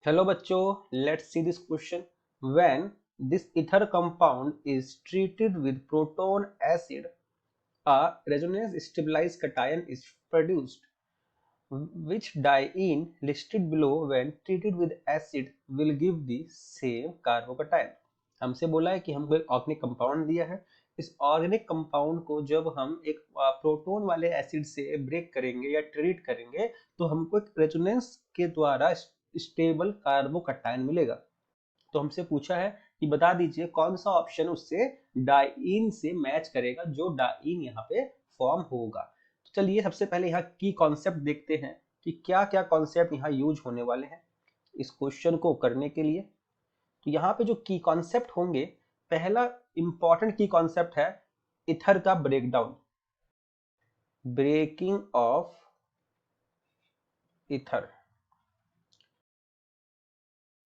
Hello bachcho, let's see this question. When this ether compound is treated with proton acid, a resonance stabilized cation is produced. Which diene listed below when treated with acid will give the same carbocation. हमसे बोला है कि हमको एक organic compound दिया है। इस organic compound को जब हम एक प्रोटोन वाले एसिड से ब्रेक करेंगे या ट्रीट करेंगे तो हमको एक रेजोनेंस के द्वारा स्टेबल कार्बोकटायन मिलेगा। तो हमसे पूछा है कि बता दीजिए कौन सा ऑप्शन उससे डाइन से मैच करेगा जो डाइन यहाँ पे फॉर्म होगा। तो चलिए सबसे पहले यहाँ की कॉन्सेप्ट देखते हैं कि क्या क्या कॉन्सेप्ट यहाँ यूज होने वाले हैं इस क्वेश्चन को करने के लिए। तो यहाँ पे जो की कॉन्सेप्ट होंगे, पहला इंपॉर्टेंट की कॉन्सेप्ट है इथर का breakdown, breaking of ether.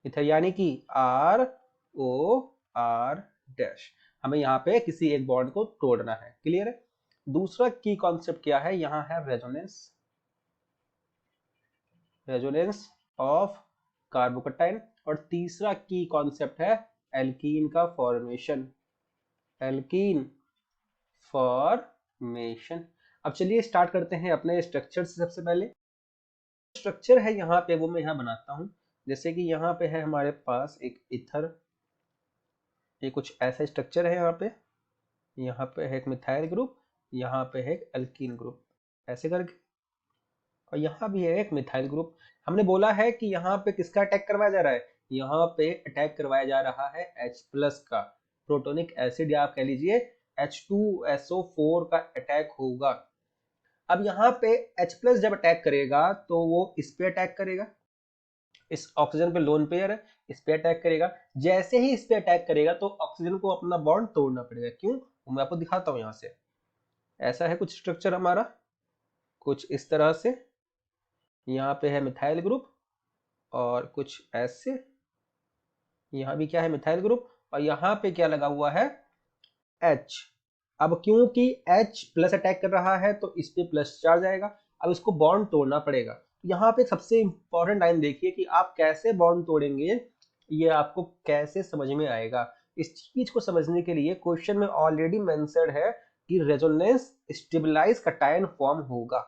Ether यानी कि ROR डैश, हमें यहाँ पे किसी एक बॉन्ड को तोड़ना है। क्लियर है। दूसरा की कॉन्सेप्ट क्या है, यहाँ है रेजोनेंस, रेजोनेंस ऑफ कार्बोकटाइन। और तीसरा की कॉन्सेप्ट है एल्कीन का फॉर्मेशन, एल्कीन फॉर्मेशन। अब चलिए स्टार्ट करते हैं अपने स्ट्रक्चर से। सबसे पहले स्ट्रक्चर है यहाँ पे वो मैं यहाँ बनाता हूँ। जैसे कि यहाँ पे है हमारे पास एक इथर, ये कुछ ऐसा स्ट्रक्चर है। यहाँ पे है एक मिथाइल ग्रुप, यहाँ पे है एक एल्कीन ग्रुप, ऐसे करके। और यहाँ भी है एक मिथाइल ग्रुप। हमने बोला है कि यहाँ पे किसका अटैक करवाया जा रहा है, यहाँ पे अटैक करवाया जा रहा है H+ का, प्रोटोनिक एसिड या आप कह लीजिए H2SO4 का अटैक होगा। अब यहाँ पे H+ जब अटैक करेगा तो वो इस पे अटैक करेगा, इस ऑक्सीजन पे लोन पेयर है, इस पे अटैक करेगा। जैसे ही इस पे अटैक करेगा तो ऑक्सीजन को अपना बॉन्ड तोड़ना पड़ेगा। क्यों, मैं आपको दिखाता हूँ। यहाँ से ऐसा है कुछ स्ट्रक्चर हमारा, कुछ इस तरह से। यहाँ पे है मिथाइल ग्रुप और कुछ ऐसे, यहाँ भी क्या है मिथाइल ग्रुप, और यहाँ पे क्या लगा हुआ है H। अब क्योंकि H+ अटैक कर रहा है तो इस पे प्लस चार्ज आएगा। अब इसको बॉन्ड तोड़ना पड़ेगा। यहाँ पे सबसे इंपॉर्टेंट लाइन देखिए कि आप कैसे बॉन्ड तोड़ेंगे, ये आपको कैसे समझ में आएगा। इस चीज को समझने के लिए क्वेश्चन में ऑलरेडी मेंशन्ड है कि रेजोनेंस स्टेबलाइज कटायन फॉर्म होगा।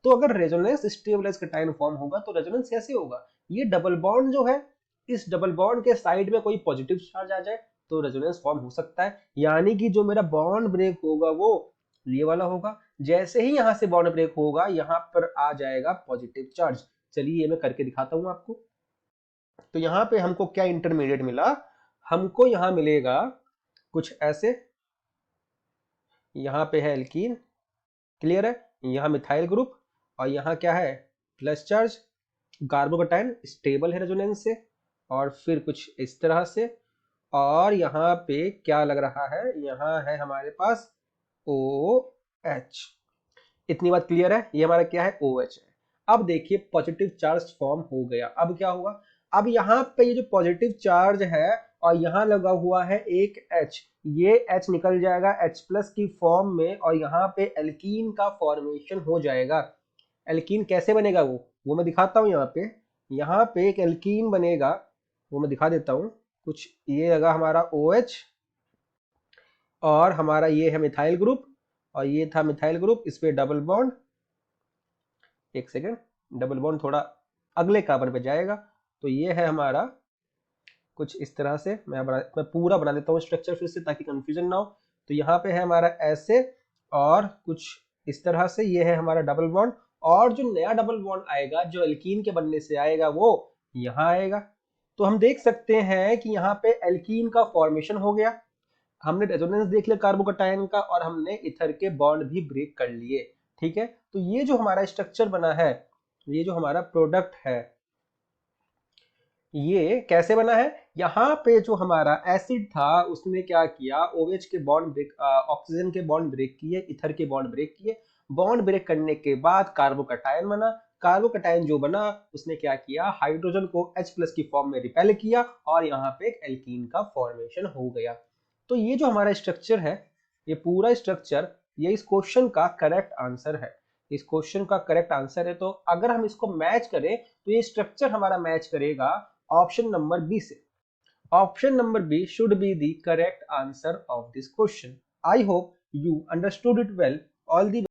तो अगर रेजोनेंस स्टेबलाइज कटायन फॉर्म होगा तो रेजोनेंस कैसे होगा, ये डबल बॉन्ड जो है, इस डबल बॉन्ड के साइड में कोई पॉजिटिव चार्ज आ जाए तो रेजोनेंस फॉर्म हो सकता है। यानी कि जो मेरा बॉन्ड ब्रेक होगा वो ये वाला होगा। जैसे ही यहां से बॉन्ड ब्रेक होगा यहाँ पर आ जाएगा पॉजिटिव चार्ज। चलिए ये मैं करके दिखाता हूं आपको। तो यहाँ पे हमको क्या इंटरमीडिएट मिला, हमको यहाँ मिलेगा कुछ ऐसे, यहाँ पे है एल्कीन, क्लियर है, यहाँ मिथाइल ग्रुप, और यहाँ क्या है प्लस चार्ज, कार्बोकटायन स्टेबल है रेजोनेंस से, और फिर कुछ इस तरह से। और यहाँ पे क्या लग रहा है, यहाँ है हमारे पास OH। इतनी बात क्लियर है, ये हमारा क्या है OH है। अब देखिए पॉजिटिव चार्ज फॉर्म हो गया। अब क्या होगा, अब यहाँ पे ये जो पॉजिटिव चार्ज है और यहाँ लगा हुआ है एक H, ये H निकल जाएगा H+ की फॉर्म में और यहाँ पे एल्कीन का फॉर्मेशन हो जाएगा। एल्कीन कैसे बनेगा वो मैं दिखाता हूँ। यहाँ पे एक एल्कीन बनेगा, वो मैं दिखा देता हूँ। कुछ ये लगा हमारा OH और हमारा ये है मिथाइल ग्रुप, और ये था मिथाइल ग्रुप, इस पे डबल बॉन्ड, एक सेकेंड, डबल बॉन्ड थोड़ा अगले कार्बन पे जाएगा। तो ये है हमारा कुछ इस तरह से। मैं पूरा बना देता हूँ स्ट्रक्चर फिर से ताकि कंफ्यूजन ना हो। तो यहाँ पे है हमारा ऐसे और कुछ इस तरह से, ये है हमारा डबल बॉन्ड। और जो नया डबल बॉन्ड आएगा जो एल्कीन के बनने से आएगा वो यहाँ आएगा। तो हम देख सकते हैं कि यहाँ पे एल्कीन का फॉर्मेशन हो गया। हमने रेजोनेंस देख लिया कार्बोकटायन का और हमने इथर के बॉन्ड भी ब्रेक कर लिए। ठीक है, तो ये जो हमारा स्ट्रक्चर बना है, ये जो हमारा प्रोडक्ट है, ये कैसे बना है। यहाँ पे जो हमारा एसिड था उसने क्या किया, OH के बॉन्ड ब्रेक, ऑक्सीजन के बॉन्ड ब्रेक किए, इथर के बॉन्ड ब्रेक किए। बॉन्ड ब्रेक करने के बाद कार्बोकटायन बना। कार्बोकटायन जो बना उसने क्या किया, हाइड्रोजन को H+ की फॉर्म में रिपेल किया और यहाँ पे एक एल्कीन का फॉर्मेशन हो गया। तो ये जो हमारा स्ट्रक्चर है, ये पूरा स्ट्रक्चर, ये इस क्वेश्चन का करेक्ट आंसर है। इस क्वेश्चन का करेक्ट आंसर है। तो अगर हम इसको मैच करें तो ये स्ट्रक्चर हमारा मैच करेगा ऑप्शन नंबर बी से। Option number B should be the correct answer of this question. I hope you understood it well. All the